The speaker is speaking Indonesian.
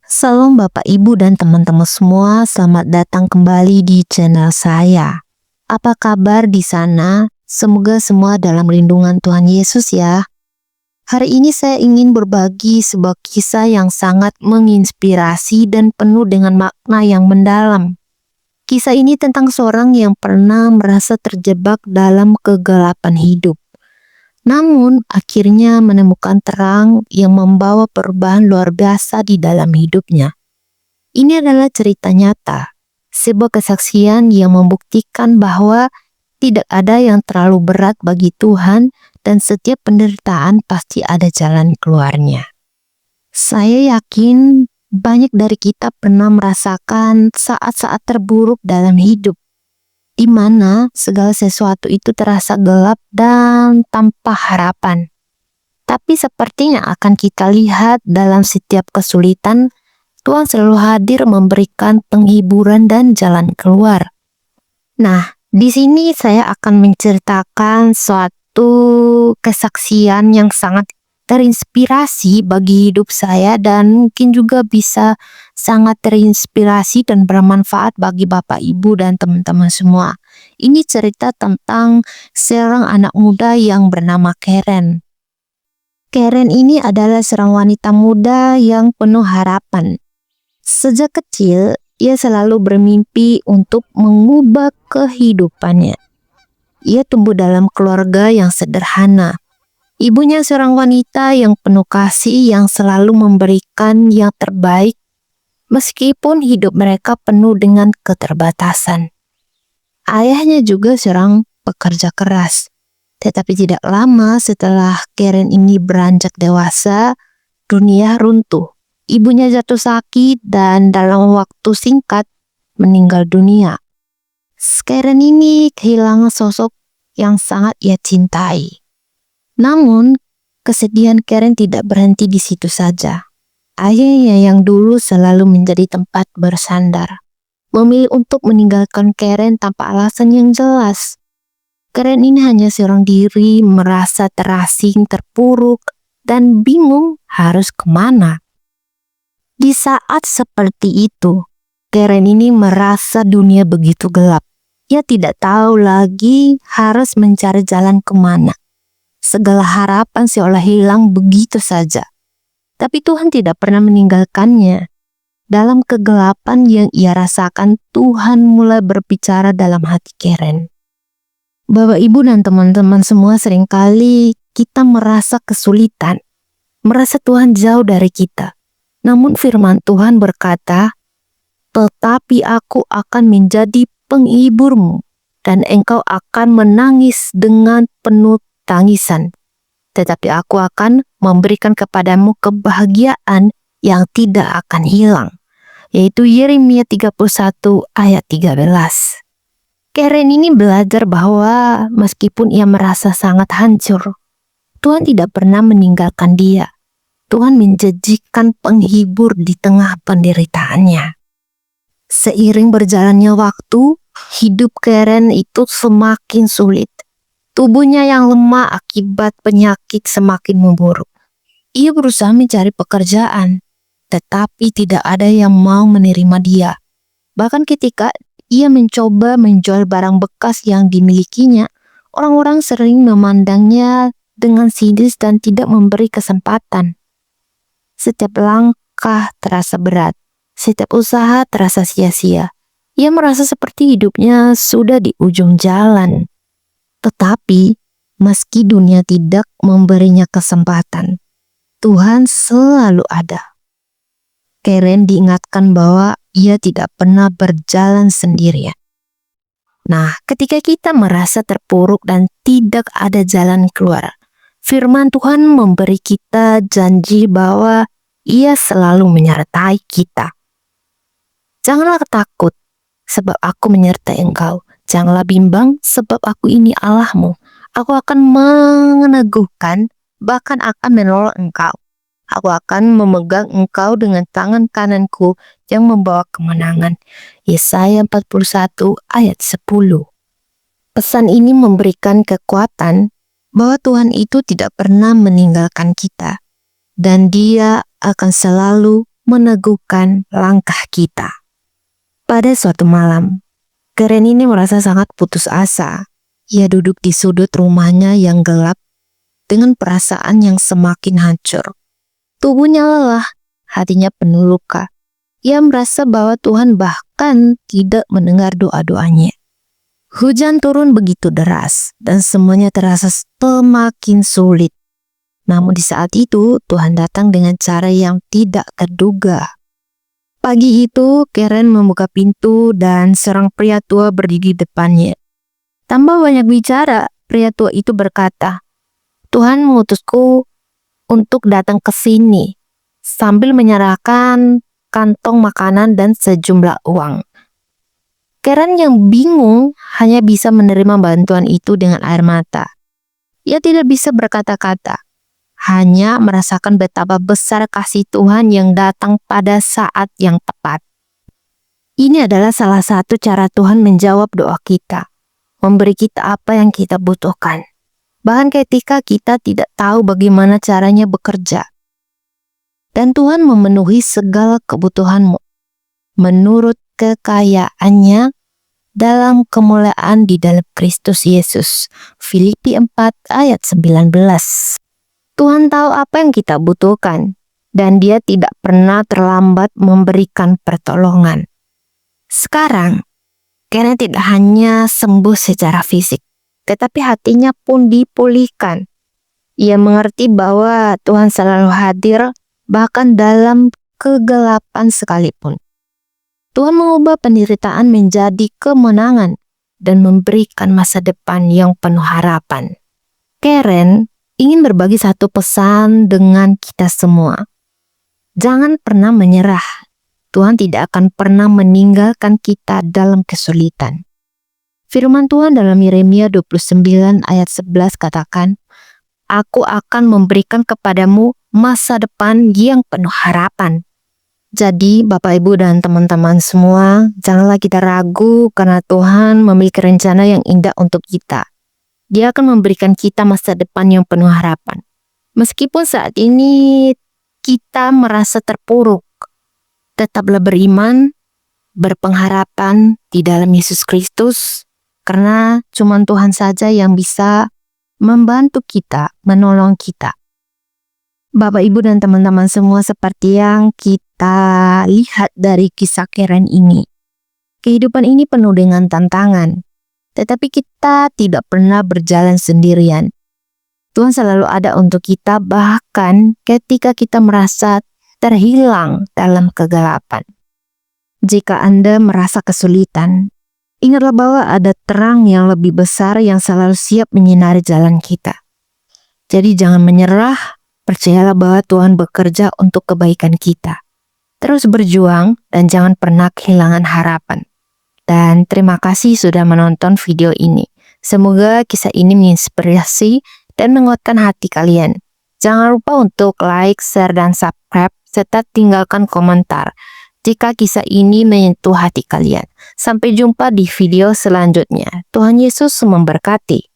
Salam Bapak Ibu dan teman-teman semua, selamat datang kembali di channel saya. Apa kabar di sana? Semoga semua dalam lindungan Tuhan Yesus ya. Hari ini saya ingin berbagi sebuah kisah yang sangat menginspirasi dan penuh dengan makna yang mendalam. Kisah ini tentang seorang yang pernah merasa terjebak dalam kegelapan hidup. Namun, akhirnya menemukan terang yang membawa perubahan luar biasa di dalam hidupnya. Ini adalah cerita nyata, sebuah kesaksian yang membuktikan bahwa tidak ada yang terlalu berat bagi Tuhan dan setiap penderitaan pasti ada jalan keluarnya. Saya yakin banyak dari kita pernah merasakan saat-saat terburuk dalam hidup, di mana segala sesuatu itu terasa gelap dan tanpa harapan. Tapi sepertinya akan kita lihat dalam setiap kesulitan, Tuhan selalu hadir memberikan penghiburan dan jalan keluar. Nah, di sini saya akan menceritakan suatu kesaksian yang sangat terinspirasi bagi hidup saya dan mungkin juga bisa sangat terinspirasi dan bermanfaat bagi Bapak Ibu dan teman-teman semua. Ini cerita tentang seorang anak muda yang bernama Karen. Karen ini adalah seorang wanita muda yang penuh harapan. Sejak kecil, ia selalu bermimpi untuk mengubah kehidupannya. Ia tumbuh dalam keluarga yang sederhana. Ibunya seorang wanita yang penuh kasih yang selalu memberikan yang terbaik meskipun hidup mereka penuh dengan keterbatasan. Ayahnya juga seorang pekerja keras. Tetapi tidak lama setelah Karen ini beranjak dewasa, dunia runtuh. Ibunya jatuh sakit dan dalam waktu singkat meninggal dunia. Karen ini kehilangan sosok yang sangat ia cintai. Namun, kesedihan Karen tidak berhenti di situ saja. Ayahnya yang dulu selalu menjadi tempat bersandar, memilih untuk meninggalkan Karen tanpa alasan yang jelas. Karen ini hanya seorang diri, merasa terasing, terpuruk, dan bingung harus kemana. Di saat seperti itu, Karen ini merasa dunia begitu gelap. Ia tidak tahu lagi harus mencari jalan kemana. Segala harapan seolah hilang begitu saja. Tapi Tuhan tidak pernah meninggalkannya. Dalam kegelapan yang ia rasakan, Tuhan mulai berbicara dalam hati Karen. Bapak, Ibu, dan teman-teman semua, seringkali kita merasa kesulitan, merasa Tuhan jauh dari kita. Namun firman Tuhan berkata, "Tetapi aku akan menjadi penghiburmu, dan engkau akan menangis dengan penuh tangisan. Tetapi aku akan memberikan kepadamu kebahagiaan yang tidak akan hilang." Yaitu Yeremia 31 ayat 13. Karen ini belajar bahwa meskipun ia merasa sangat hancur, Tuhan tidak pernah meninggalkan dia. Tuhan menjanjikan penghibur di tengah penderitaannya. Seiring berjalannya waktu, hidup Karen itu semakin sulit. Tubuhnya yang lemah akibat penyakit semakin memburuk. Ia berusaha mencari pekerjaan, tetapi tidak ada yang mau menerima dia. Bahkan ketika ia mencoba menjual barang bekas yang dimilikinya, orang-orang sering memandangnya dengan sinis dan tidak memberi kesempatan. Setiap langkah terasa berat, setiap usaha terasa sia-sia. Ia merasa seperti hidupnya sudah di ujung jalan. Tetapi, meski dunia tidak memberinya kesempatan, Tuhan selalu ada. Karen diingatkan bahwa ia tidak pernah berjalan sendirian. Nah, ketika kita merasa terpuruk dan tidak ada jalan keluar, firman Tuhan memberi kita janji bahwa Ia selalu menyertai kita. Janganlah takut, sebab aku menyertai engkau. Janganlah bimbang, sebab aku ini Allahmu. Aku akan meneguhkan, bahkan akan menolong engkau. Aku akan memegang engkau dengan tangan kananku yang membawa kemenangan. Yesaya 41 ayat 10. Pesan ini memberikan kekuatan bahwa Tuhan itu tidak pernah meninggalkan kita, dan Dia akan selalu meneguhkan langkah kita. Pada suatu malam, Karen ini merasa sangat putus asa. Ia duduk di sudut rumahnya yang gelap dengan perasaan yang semakin hancur. Tubuhnya lelah, hatinya penuh luka. Ia merasa bahwa Tuhan bahkan tidak mendengar doa-doanya. Hujan turun begitu deras dan semuanya terasa semakin sulit. Namun di saat itu Tuhan datang dengan cara yang tidak terduga. Pagi itu Karen membuka pintu dan seorang pria tua berdiri di depannya. Tanpa banyak bicara, pria tua itu berkata, "Tuhan mengutusku untuk datang ke sini," sambil menyerahkan kantong makanan dan sejumlah uang. Karen yang bingung hanya bisa menerima bantuan itu dengan air mata. Ia tidak bisa berkata-kata, hanya merasakan betapa besar kasih Tuhan yang datang pada saat yang tepat. Ini adalah salah satu cara Tuhan menjawab doa kita, memberi kita apa yang kita butuhkan, bahkan ketika kita tidak tahu bagaimana caranya bekerja. Dan Tuhan memenuhi segala kebutuhanmu menurut kekayaannya dalam kemuliaan di dalam Kristus Yesus. Filipi 4 ayat 19. Tuhan tahu apa yang kita butuhkan, dan Dia tidak pernah terlambat memberikan pertolongan. Sekarang, Karen tidak hanya sembuh secara fisik, tetapi hatinya pun dipulihkan. Ia mengerti bahwa Tuhan selalu hadir, bahkan dalam kegelapan sekalipun. Tuhan mengubah penderitaan menjadi kemenangan dan memberikan masa depan yang penuh harapan. Karen ingin berbagi satu pesan dengan kita semua. Jangan pernah menyerah. Tuhan tidak akan pernah meninggalkan kita dalam kesulitan. Firman Tuhan dalam Yeremia 29 ayat 11 katakan, "Aku akan memberikan kepadamu masa depan yang penuh harapan." Jadi Bapak Ibu dan teman-teman semua, janganlah kita ragu karena Tuhan memiliki rencana yang indah untuk kita. Dia akan memberikan kita masa depan yang penuh harapan. Meskipun saat ini kita merasa terpuruk, tetaplah beriman, berpengharapan di dalam Yesus Kristus, karena cuma Tuhan saja yang bisa membantu kita, menolong kita. Bapak, Ibu, dan teman-teman semua, seperti yang kita lihat dari kisah Karen ini, kehidupan ini penuh dengan tantangan, tetapi kita tidak pernah berjalan sendirian. Tuhan selalu ada untuk kita, bahkan ketika kita merasa terhilang dalam kegelapan. Jika Anda merasa kesulitan, ingatlah bahwa ada terang yang lebih besar yang selalu siap menyinari jalan kita. Jadi jangan menyerah, percayalah bahwa Tuhan bekerja untuk kebaikan kita. Terus berjuang dan jangan pernah kehilangan harapan. Dan terima kasih sudah menonton video ini. Semoga kisah ini menginspirasi dan menguatkan hati kalian. Jangan lupa untuk like, share, dan subscribe, serta tinggalkan komentar jika kisah ini menyentuh hati kalian. Sampai jumpa di video selanjutnya. Tuhan Yesus memberkati.